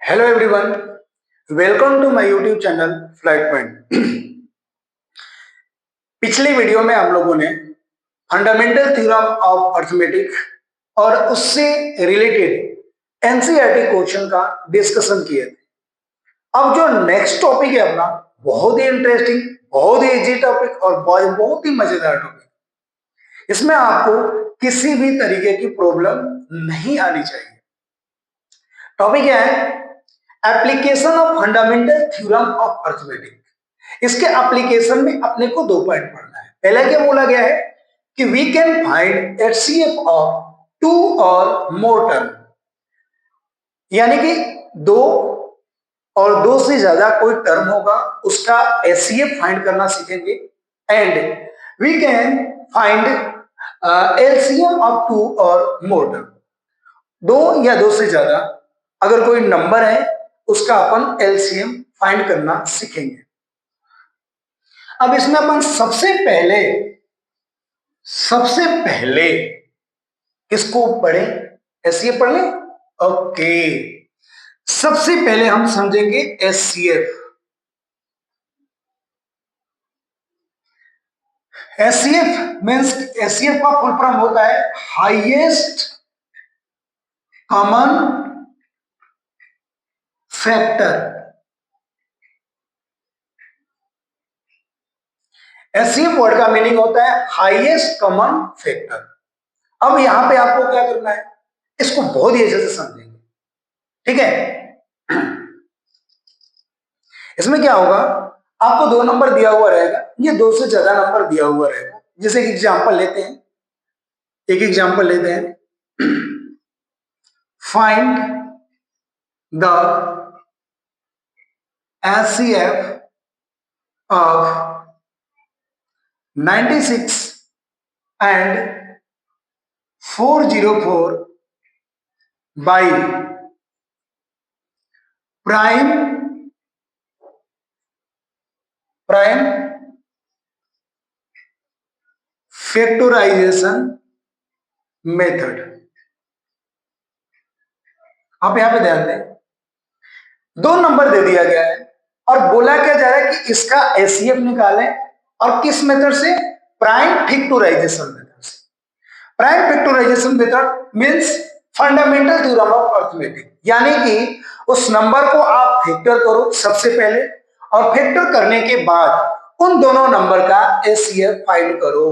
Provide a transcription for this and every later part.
Hello everyone, welcome to my YouTube channel flight point. पिछले video में हम लोगों ने फंडामेंटल थ्योरम ऑफ अर्थमेटिक और उससे रिलेटेड एनसीईआरटी क्वेश्चन का डिस्कशन किए थे। अब जो नेक्स्ट टॉपिक है अपना, बहुत ही इंटरेस्टिंग, बहुत ही इजी टॉपिक और बहुत ही मजेदार टॉपिक। इसमें आपको किसी भी तरीके की प्रॉब्लम नहीं आनी चाहिए। टॉपिक क्या है? Application of fundamental theorem of arithmetic. इसके एप्लीकेशन में अपने को दो पॉइंट पढ़ना है। पहले क्या बोला गया है कि we can find HCF of two or more term, यानी कि दो और दो से ज्यादा कोई टर्म होगा उसका एचसीएफ फाइंड करना सीखेंगे। And we can find LCM of two or more term, दो या दो से ज्यादा अगर कोई नंबर है उसका अपन एलसीएम फाइंड करना सीखेंगे। अब इसमें अपन सबसे पहले किसको पढ़े? एचसीएफ पढ़ लें। ओके, सबसे पहले हम समझेंगे एचसीएफ। एचसीएफ मींस एचसीएफ का फुल फॉर्म होता है highest common factor. HCF word का मीनिंग होता है हाईएस्ट कॉमन फैक्टर। अब यहां पे आपको क्या करना है, इसको बहुत ही अच्छे से समझेंगे, ठीक है। इसमें क्या होगा, आपको दो नंबर दिया हुआ रहेगा, ये दो से ज्यादा नंबर दिया हुआ रहेगा। जैसे एक एग्जांपल लेते हैं, find the HCF of 96 and 404 by prime factorization method. आप यहां पे ध्यान दें, दो नंबर दे दिया गया है और बोला क्या जा रहा है कि इसका एचसीएफ निकालें, और किस मेथड से? प्राइम फैक्टराइजेशन मेथड से। Prime factorisation method means fundamental theorem of arithmetic, यानी कि उस नंबर को आप फैक्टर करो सबसे पहले, और फैक्टर करने के बाद उन दोनों नंबर का एचसीएफ फाइंड करो।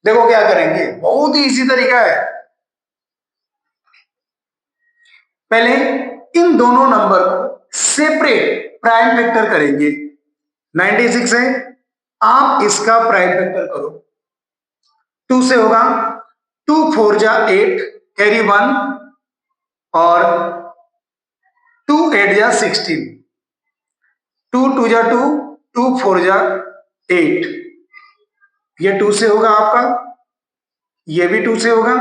देखो क्या करेंगे, बहुत ही इजी तरीका है। पहले इन दोनों नंबर को सेपरेट प्राइम फैक्टर करेंगे। 96 है, आप इसका प्राइम फैक्टर करो, 2 से होगा 2 4 जा 8 कैरी 1, और 2 8 जा 16, 2 2 जा 2, 2 4 जा 8, ये 2 से होगा आपका, ये भी 2 से होगा।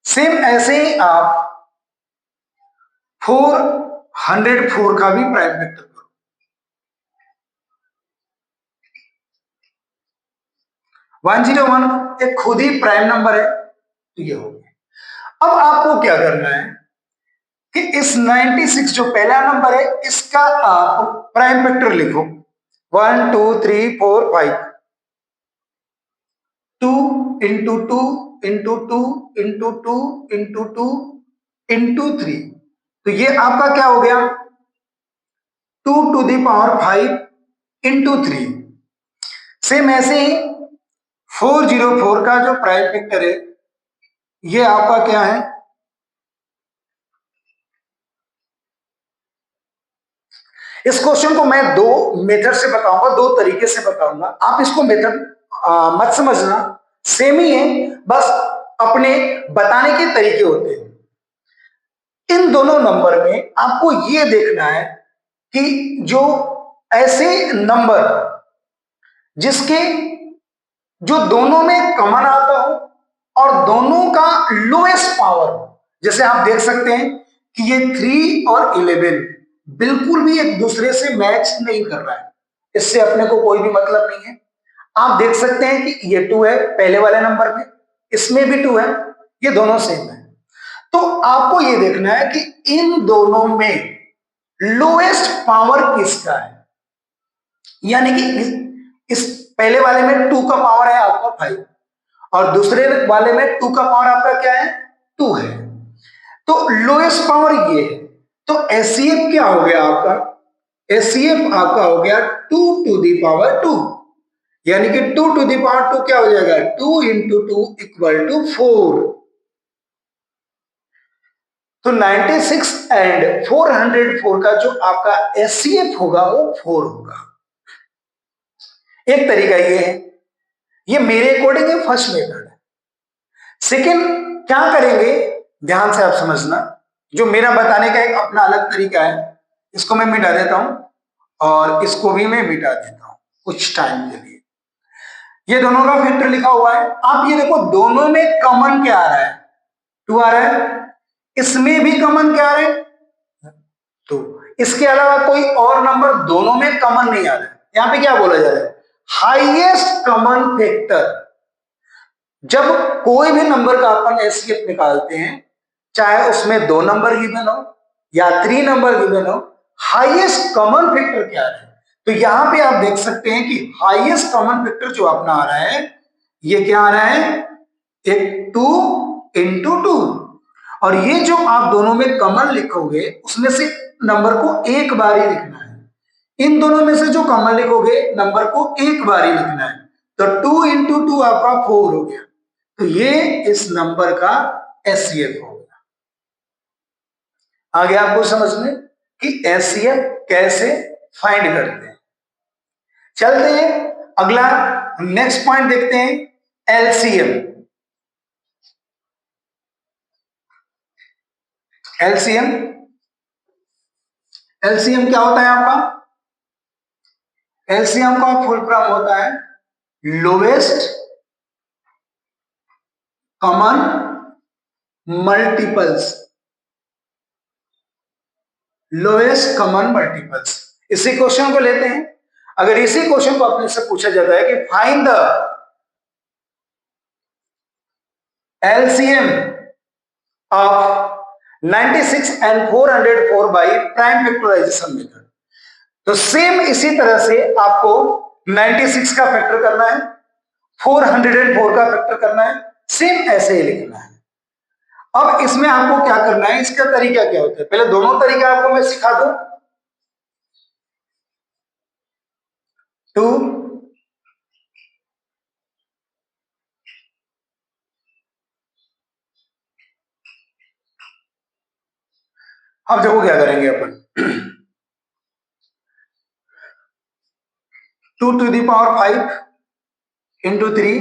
सेम ऐसे ही आप 404 का भी प्राइम फैक्टर करो। 101 एक खुद ही प्राइम नंबर है, तो ये हो गया। अब आपको क्या करना है कि इस 96 जो पहला नंबर है इसका आप प्राइम फैक्टर लिखो। 1 2 3 4 5, 2 into 2 into 2 into 2 into 2 into 3, तो ये आपका क्या हो गया? 2 to the power 5 into 3। Same ऐसे ही 404 का जो प्राइम फैक्टर है ये आपका क्या है? इस क्वेश्चन को मैं दो मेथड से बताऊंगा, दो तरीके से बताऊंगा। आप इसको मेथड मत समझना, सेम ही है, बस अपने बताने के तरीके होते हैं। इन दोनों नंबर में आपको यह देखना है कि जो ऐसे नंबर जिसके जो दोनों में कॉमन आता हो और दोनों का लोएस्ट पावर, जैसे आप देख सकते हैं कि ये 3 और 11 बिल्कुल भी एक दूसरे से मैच नहीं कर रहा है, इससे अपने को कोई भी मतलब नहीं है। आप देख सकते हैं कि ये 2 है पहले वाले नंबर में, इसमें भी 2 है, ये दोनों सेम है। तो आपको ये देखना है कि इन दोनों में लोएस्ट पावर किसका है, यानी कि इस पहले वाले में 2 का पावर है आपका 5 और दूसरे वाले में 2 का पावर आपका क्या है 2 है, तो लोएस्ट पावर ये है। तो एचसीएफ क्या हो गया आपका, एचसीएफ आपका हो गया 2 टू दी पावर 2, यानी कि 2 टू दी पावर 2 क्या हो जाएगा 2 इंटू 2 इक्वल टू 4। तो 96 एंड 404 का जो आपका एचसीएफ होगा वो 4 होगा। एक तरीका ये है, ये मेरे अकॉर्डिंग है फर्स्ट मेथड है। सेकेंड क्या करेंगे ध्यान से आप समझना, जो मेरा बताने का एक अपना अलग तरीका है, इसको मैं मिटा देता हूं और इसको भी मैं मिटा देता हूं कुछ टाइम के लिए। ये दोनों का फैक्टर लिखा हुआ है, आप ये देखो दोनों में कॉमन क्या आ रहा है 2 आ रहा है, इसमें भी कॉमन क्या आ रहा है 2, इसके अलावा कोई और नंबर दोनों में कॉमन नहीं आ रहा है। यहां पे क्या बोला जा रहा है हाईएस्ट कॉमन फैक्टर। जब कोई भी नंबर का अपन एचसीएफ निकालते हैं, चाहे उसमें 2 नंबर गिवन हो या 3 नंबर गिवन हो, हाईएस्ट कॉमन फैक्टर क्या है। तो यहां पे आप देख सकते हैं कि हाईएस्ट कॉमन फैक्टर जो अपना आ रहा है ये क्या आ रहा है एक 2 इंटू 2, और ये जो आप दोनों में कॉमन लिखोगे उसमें से नंबर को एक बार ही लिखना है, इन दोनों में से जो कॉमन लिखोगे नंबर को एक बार ही लिखना है। तो 2 इंटू 2 आपका 4 हो गया, तो ये इस नंबर का एचसीएफ हो गया। आगे आपको समझ में कि एचसीएफ कैसे फाइंड करते हैं। चलते हैं अगला नेक्स्ट पॉइंट देखते हैं एलसीएम। एलसीएम एलसीएम क्या होता है आपका, एलसीएम का फुल फॉर्म होता है lowest common multiples, lowest common multiples. इसी क्वेश्चन को लेते हैं, अगर इसी क्वेश्चन को अपने से पूछा जाता है कि find the LCM of 96 and 404 by prime factorisation method, तो सेम इसी तरह से आपको 96 का फैक्टर करना है, 404 का फैक्टर करना है, सेम ऐसे ही लिखना है। अब इसमें आपको क्या करना है, इसका तरीका क्या होता है, पहले दोनों तरीका आपको मैं सिखा दूं। 2 अब देखो क्या करेंगे अपन 2 to the power 5 into 3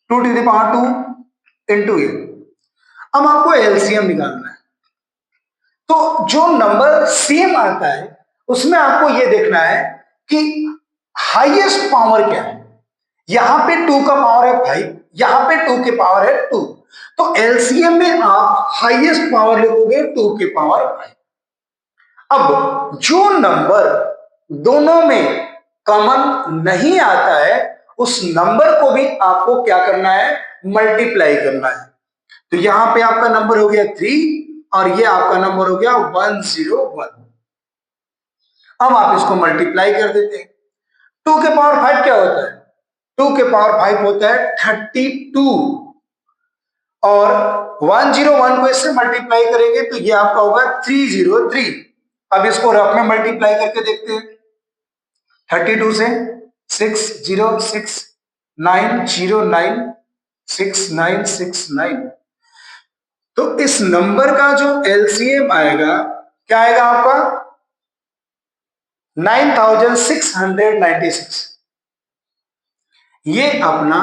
2 to the power 2 into a. अब आपको एलसीएम निकालना है, तो जो नंबर सेम आता है उसमें आपको यह देखना है कि हाईएस्ट पावर क्या है। यहां पे 2 का पावर है 5, यहां पे 2 के पावर है 2, तो एलसीएम में आप हाईएस्ट पावर लिखोगे 2 के पावर 5। अब जो नंबर दोनों में कॉमन नहीं आता है उस नंबर को भी आपको क्या करना है मल्टीप्लाई करना है। तो यहां पे आपका नंबर हो गया 3 और ये आपका नंबर हो गया 101। अब आप इसको मल्टीप्लाई कर देते हैं। 2 के पावर 5 क्या होता है, 2 के पावर 5 होता है 32 और 101 को इससे मल्टीप्लाई करेंगे तो ये आपका होगा 303। अब इसको रफ में मल्टीप्लाई करके देखते हैं, 32 से 6069096969, तो इस नंबर का जो एलसीएम आएगा क्या आएगा आपका 9696। ये अपना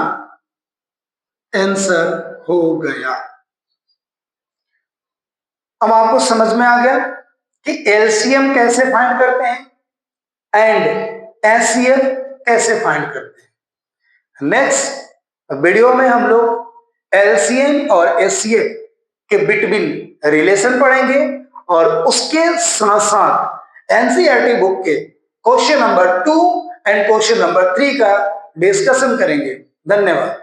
आंसर हो गया। अब आपको समझ में आ गया कि एलसीएम कैसे फाइंड करते हैं एंड एचसीएफ कैसे फाइंड करते हैं। नेक्स्ट वीडियो में हम लोग एलसीएम और एचसीएफ के बिटवीन रिलेशन पढ़ेंगे और उसके साथ साथ एनसीईआरटी बुक के question number 2 and question number 3 का डिस्कशन करेंगे। धन्यवाद।